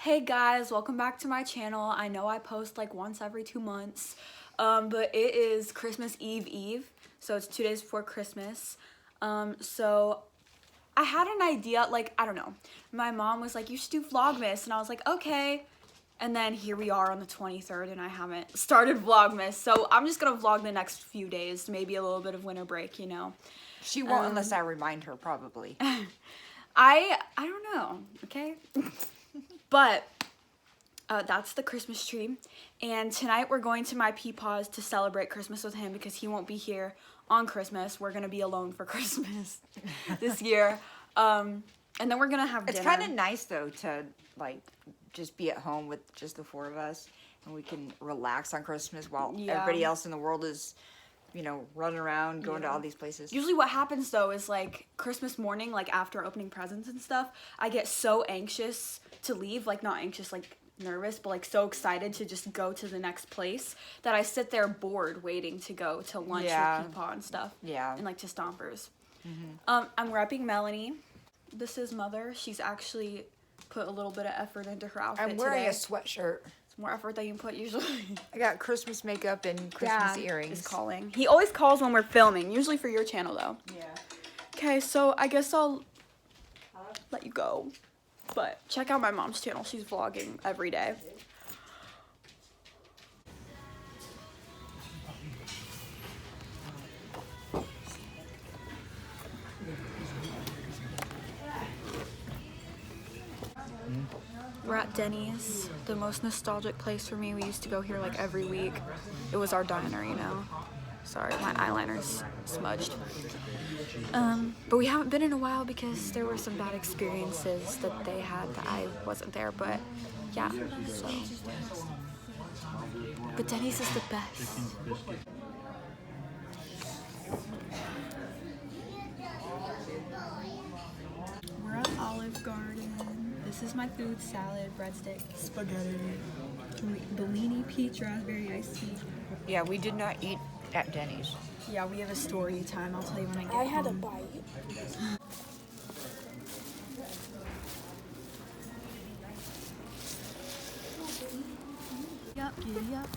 Hey guys, welcome back to my channel. I know I post like once every 2 months, but it is Christmas Eve, so it's 2 days before Christmas. So I had an idea, like, I don't know, my mom was like, you should do Vlogmas, and I was like, okay. And then here we are on the 23rd, and I haven't started Vlogmas, so I'm just gonna vlog the next few days, maybe a little bit of winter break, you know. She won't unless I remind her, probably. I don't know, okay? But that's the Christmas tree, and tonight we're going to my Peepaws to celebrate Christmas with him because he won't be here on Christmas. We're gonna be alone for Christmas this year, and then we're gonna have dinner. It's kind of nice though to like just be at home with just the four of us, and we can relax on Christmas while everybody else in the world is, you know, running around going to all these places. Usually what happens though is like Christmas morning, like after opening presents and stuff, I get so anxious to leave, like not anxious, like nervous, but like so excited to just go to the next place that I sit there bored waiting to go to lunch with Peepaw and stuff. Yeah. And like to Stompers. I'm repping Melanie. This is Mother. She's actually put a little bit of effort into her outfit I'm wearing today. a sweatshirt. It's more effort than you put usually. I got Christmas makeup and Christmas Dad earrings. is calling. He always calls when we're filming, usually for your channel though. Yeah. Okay, so I guess I'll let you go. But check out my mom's channel. She's vlogging every day. We're at Denny's, the most nostalgic place for me. We used to go here like every week. It was our diner, you know. Sorry, my eyeliner's smudged. But we haven't been in a while because there were some bad experiences that they had that I wasn't there, but yeah, so. But Denny's is the best. We're at Olive Garden. This is my food: salad, breadstick, spaghetti, Bellini peach raspberry iced tea. Yeah, we did not eat at Denny's. Yeah, we have a story time. I'll tell you when I get I had a home. bite.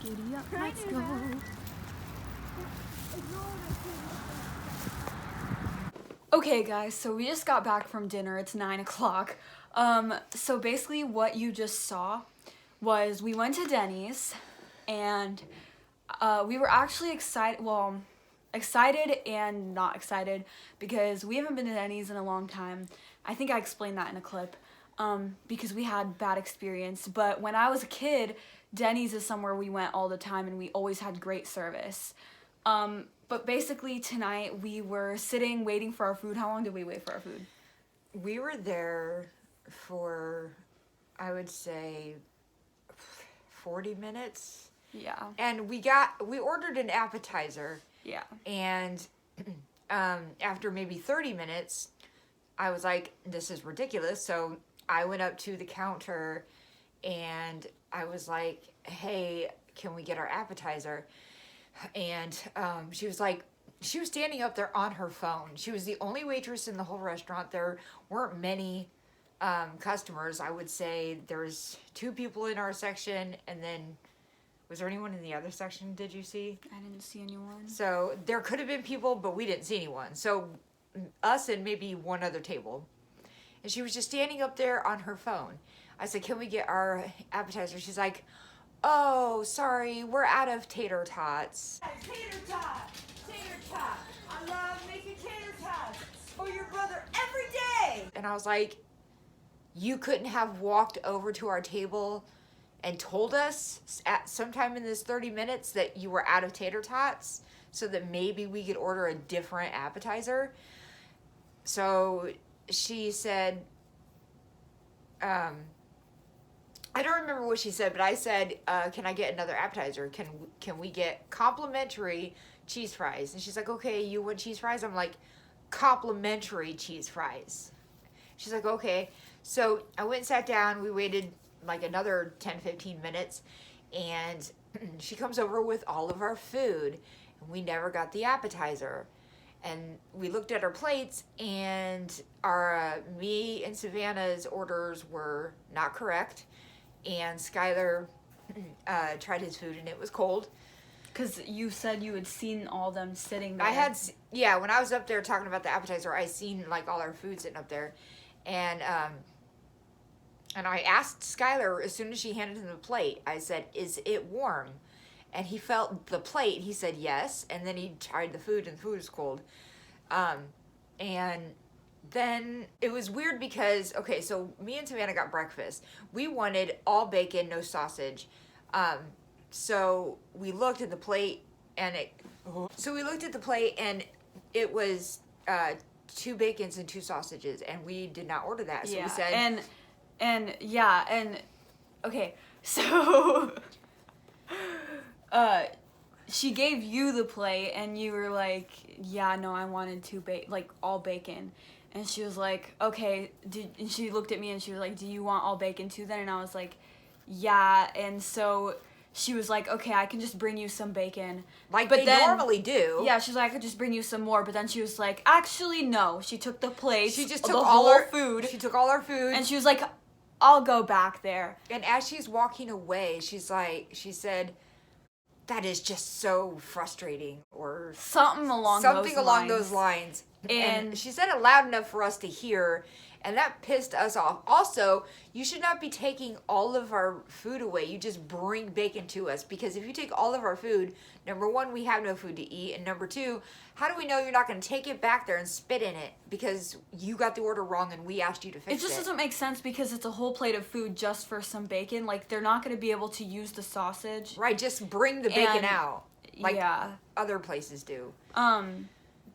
Giddy up, let's go. Okay guys, so we just got back from dinner. It's 9 o'clock. So basically what you just saw was we went to Denny's and we were actually excited, well, excited and not excited because we haven't been to Denny's in a long time. I think I explained that in a clip because we had bad experience. But when I was a kid, Denny's is somewhere we went all the time and we always had great service. But basically tonight we were sitting waiting for our food. How long did we wait for our food? We were there for, I would say, 40 minutes. Yeah. And we ordered an appetizer. Yeah. And after maybe 30 minutes, I was like, this is ridiculous. So I went up to the counter and I was like, hey, can we get our appetizer? And she was like, she was standing up there on her phone. She was the only waitress in the whole restaurant. There weren't many customers. I would say there's 2 people in our section, and then was there anyone in the other section? Did you see? I didn't see anyone. So there could have been people, but we didn't see anyone. So us and maybe one other table. And she was just standing up there on her phone. I said, can we get our appetizer? She's like, oh, sorry, we're out of tater tots. Tater tot! Tater tot! I love making tater tots for your brother every day! And I was like, you couldn't have walked over to our table and told us at sometime in this 30 minutes that you were out of tater tots so that maybe we could order a different appetizer? So she said, I don't remember what she said, but I said, can I get another appetizer? Can we get complimentary cheese fries? And she's like, okay, you want cheese fries? I'm like, complimentary cheese fries. She's like, okay. So I went and sat down. We waited like another 10-15 minutes, and she comes over with all of our food, and we never got the appetizer. And we looked at our plates, and our me and Savannah's orders were not correct, and Skylar tried his food, and it was cold. Because you said you had seen all them sitting there. Yeah, when I was up there talking about the appetizer, I seen like all our food sitting up there, and I asked Skylar as soon as she handed him the plate. I said, "Is it warm?" And he felt the plate. He said yes, and then he tried the food, and the food was cold. And then it was weird because okay, so me and Savannah got breakfast. We wanted all bacon, no sausage. So we looked at the plate, and it was 2 bacons and 2 sausages, and we did not order that. So we said, okay, so she gave you the plate, and you were like, yeah, no, I wanted all bacon. And she was like, okay, and she looked at me and she was like, do you want all bacon too then? And I was like, yeah. And so she was like, okay, I can just bring you some bacon. But they normally do. Yeah, she's like, I could just bring you some more. But then she was like, actually, no. She took the plate. She just took the all whole our food. She took all our food. And she was like, I'll go back there. And as she's walking away, she said, that is just so frustrating, or something along those lines. And she said it loud enough for us to hear, and that pissed us off. Also, you should not be taking all of our food away. You just bring bacon to us, because if you take all of our food, number one, we have no food to eat, and number two, how do we know you're not going to take it back there and spit in it because you got the order wrong and we asked you to fix it? It just doesn't make sense, because it's a whole plate of food just for some bacon. Like, they're not going to be able to use the sausage. Right, just bring the bacon out. Like yeah. other places do.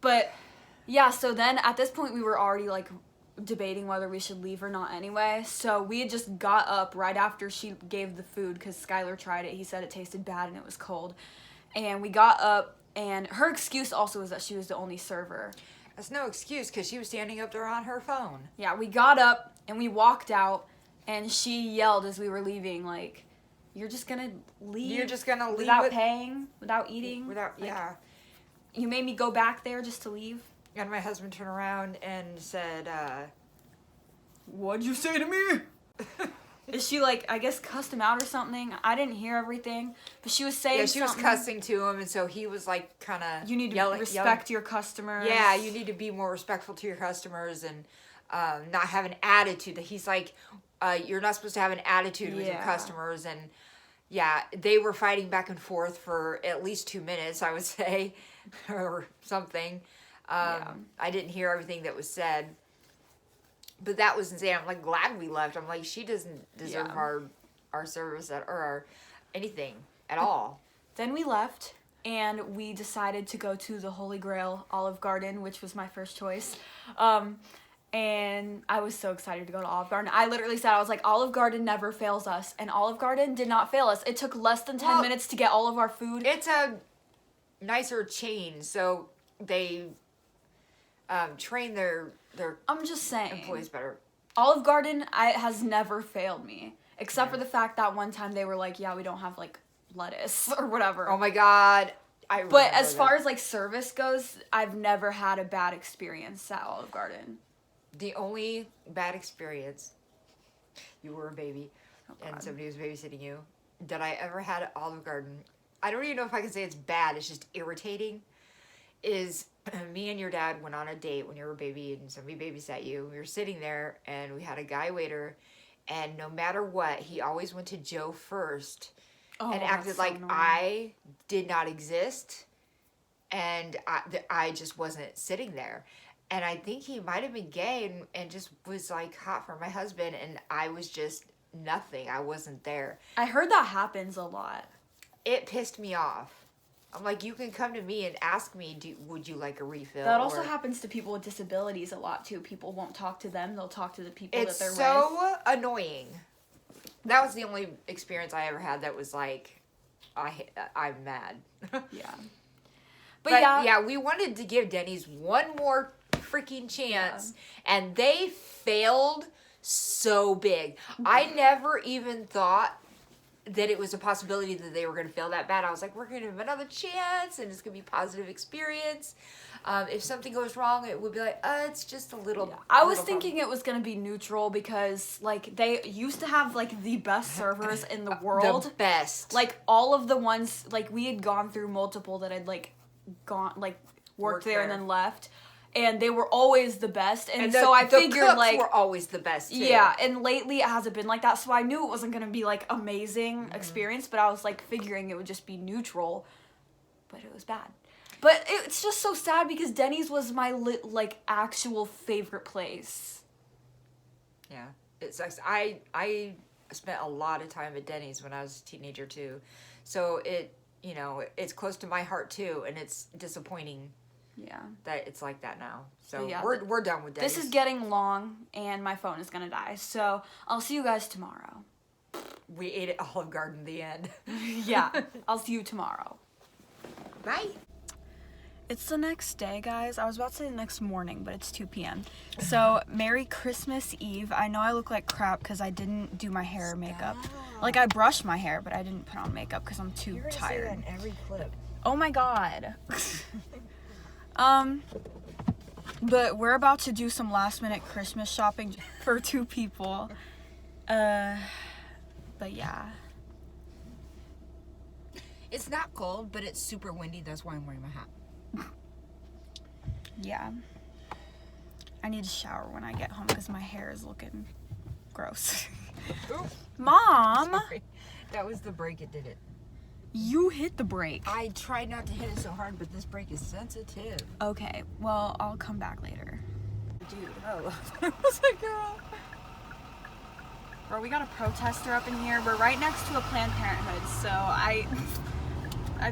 But yeah, so then at this point we were already like debating whether we should leave or not anyway. So we had just got up right after she gave the food, because Skylar tried it. He said it tasted bad and it was cold. And we got up, and her excuse also was that she was the only server. That's no excuse, because she was standing up there on her phone. Yeah, we got up and we walked out, and she yelled as we were leaving, like, you're just gonna leave? You're just gonna leave without paying? Without eating? Yeah. You made me go back there just to leave? And my husband turned around and said, what'd you say to me? Is she like, I guess, cussed him out or something? I didn't hear everything, but she was saying something. Yeah, she was cussing to him, and so he was like kind of you need to respect your customers. Yeah, you need to be more respectful to your customers, and not have an attitude. That he's like, you're not supposed to have an attitude with your customers. And yeah, they were fighting back and forth for at least 2 minutes, I would say, or something. I didn't hear everything that was said. But that was insane. I'm like glad we left. I'm like, she doesn't deserve our service or anything at all. Then we left, and we decided to go to the Holy Grail Olive Garden, which was my first choice. And I was so excited to go to Olive Garden. I literally said, I was like, Olive Garden never fails us. And Olive Garden did not fail us. It took less than 10 minutes to get all of our food. It's a nicer chain, so they train their I'm just saying, employees better. Olive Garden has never failed me, except for the fact that one time they were like, yeah, we don't have like lettuce or whatever. Oh my god. But as far as like service goes, I've never had a bad experience at Olive Garden. The only bad experience, you were a baby and somebody was babysitting you, that I ever had at Olive Garden, I don't even know if I can say it's bad, it's just irritating, is me and your dad went on a date when you were a baby and somebody babysat you. We were sitting there and we had a guy waiter, and no matter what, he always went to Joe first and acted like I did not exist and I just wasn't sitting there. And I think he might have been gay and just was like hot for my husband, and I was just nothing. I wasn't there. I heard that happens a lot. It pissed me off. I'm like, you can come to me and ask me, would you like a refill? That also happens to people with disabilities a lot, too. People won't talk to them. They'll talk to the people that they're with. It's so annoying. That was the only experience I ever had that was like, I'm mad. Yeah. But yeah, we wanted to give Denny's one more freaking chance, and they failed so big. I never even thought that it was a possibility that they were going to fail that bad. I was like, we're going to have another chance, and it's going to be a positive experience. If something goes wrong, it would be like, it's just a little. Yeah. I was little thinking it was gonna be neutral because like they used to have like the best servers in the world. The best. Like all of the ones like we had gone through multiple that had like worked there and then left. And they were always the best, and so I figured cooks like were always the best too. Yeah, and lately it hasn't been like that, so I knew it wasn't gonna be like amazing experience, but I was like figuring it would just be neutral, but it was bad. But it's just so sad because Denny's was my like actual favorite place. Yeah, it sucks. I spent a lot of time at Denny's when I was a teenager too, so it's close to my heart too, and it's disappointing. Yeah. That it's like that now. So yeah, we're done with Denny's. This is getting long, and my phone is gonna die. So I'll see you guys tomorrow. We ate at Olive Garden the end. Yeah, I'll see you tomorrow. Bye. It's the next day, guys. I was about to say the next morning, but it's 2 p.m. So, Merry Christmas Eve. I know I look like crap because I didn't do my hair or makeup. Like, I brushed my hair, but I didn't put on makeup because I'm too tired. Say that in every clip. Oh my god. But we're about to do some last minute Christmas shopping for 2 people. But yeah. It's not cold, but it's super windy. That's why I'm wearing my hat. Yeah. I need to shower when I get home because my hair is looking gross. Mom! Sorry. That was the brake, it did it. You hit the brake. I tried not to hit it so hard, but this brake is sensitive. Okay, well, I'll come back later. Dude, oh. What's that girl? Bro, we got a protester up in here. We're right next to a Planned Parenthood, so I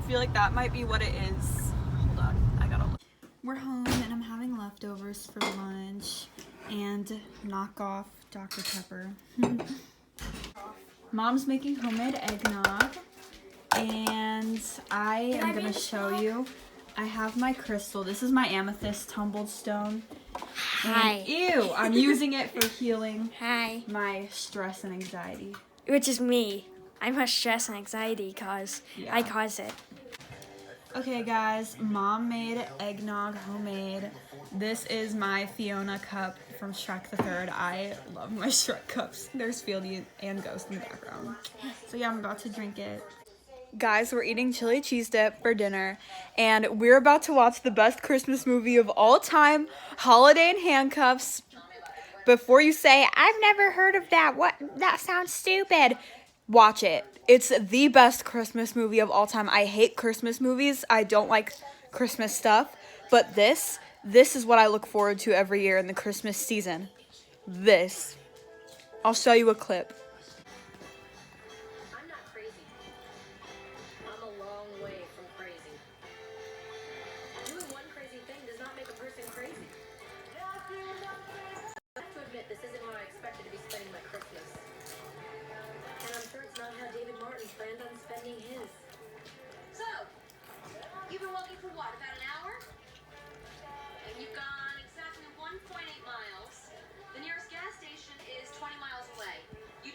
feel like that might be what it is. Hold on, I gotta look. We're home, and I'm having leftovers for lunch, and knockoff Dr. Pepper. Mom's making homemade eggnog. And I am going to show you. I have my crystal. This is my amethyst tumbled stone. Hi. And, ew, I'm using it for healing Hi. my stress and anxiety. Which is me. I'm a stress and anxiety cause. Yeah. I cause it. Okay, guys, Mom made eggnog homemade. This is my Fiona cup from Shrek the Third. I love my Shrek cups. There's Fieldy and Ghost in the background. So yeah, I'm about to drink it. Guys, we're eating chili cheese dip for dinner, and we're about to watch the best Christmas movie of all time, Holiday in Handcuffs. Before you say, I've never heard of that, that sounds stupid, watch it. It's the best Christmas movie of all time. I hate Christmas movies. I don't like Christmas stuff, but this is what I look forward to every year in the Christmas season. This. I'll show you a clip.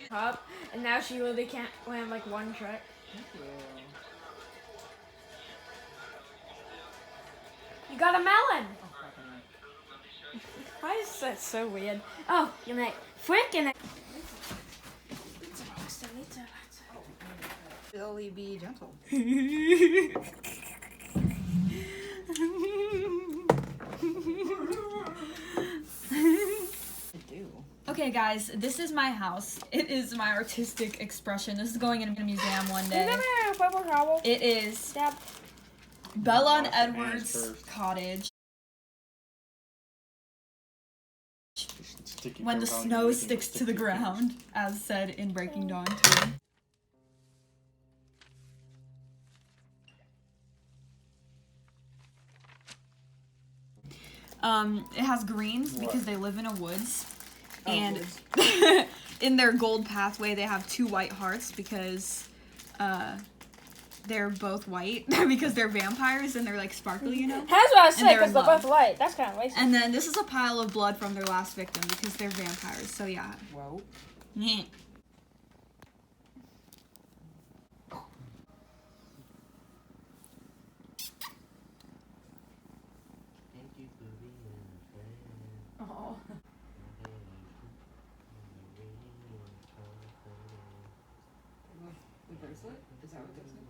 Up, and now she really can't land like one trick. You got a melon! Why is that so weird? Oh, you're like, freaking it! Billy, be gentle. Okay, guys, this is my house. It is my artistic expression. This is going in a museum one day. It is Bella and Edward's cottage. When the snow sticks to the ground, as said in Breaking Dawn 2. It has greens because they live in a woods. And in their gold pathway, they have 2 white hearts because they're both white because they're vampires and they're like sparkly, you know? That's what I was saying, they're because in they're love. both white. That's kind of racist. And then this is a pile of blood from their last victim because they're vampires. So yeah. Whoa. Nyeh. Thank you for being a friend. Oh. The bracelet? Is that what this is?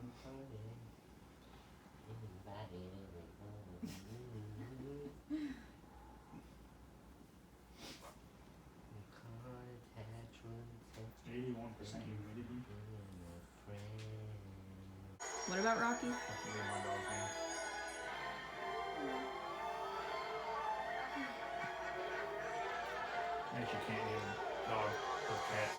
It's 81% humidity. What about Rocky? Fucking get my dog's name. Actually can't name dog or cat.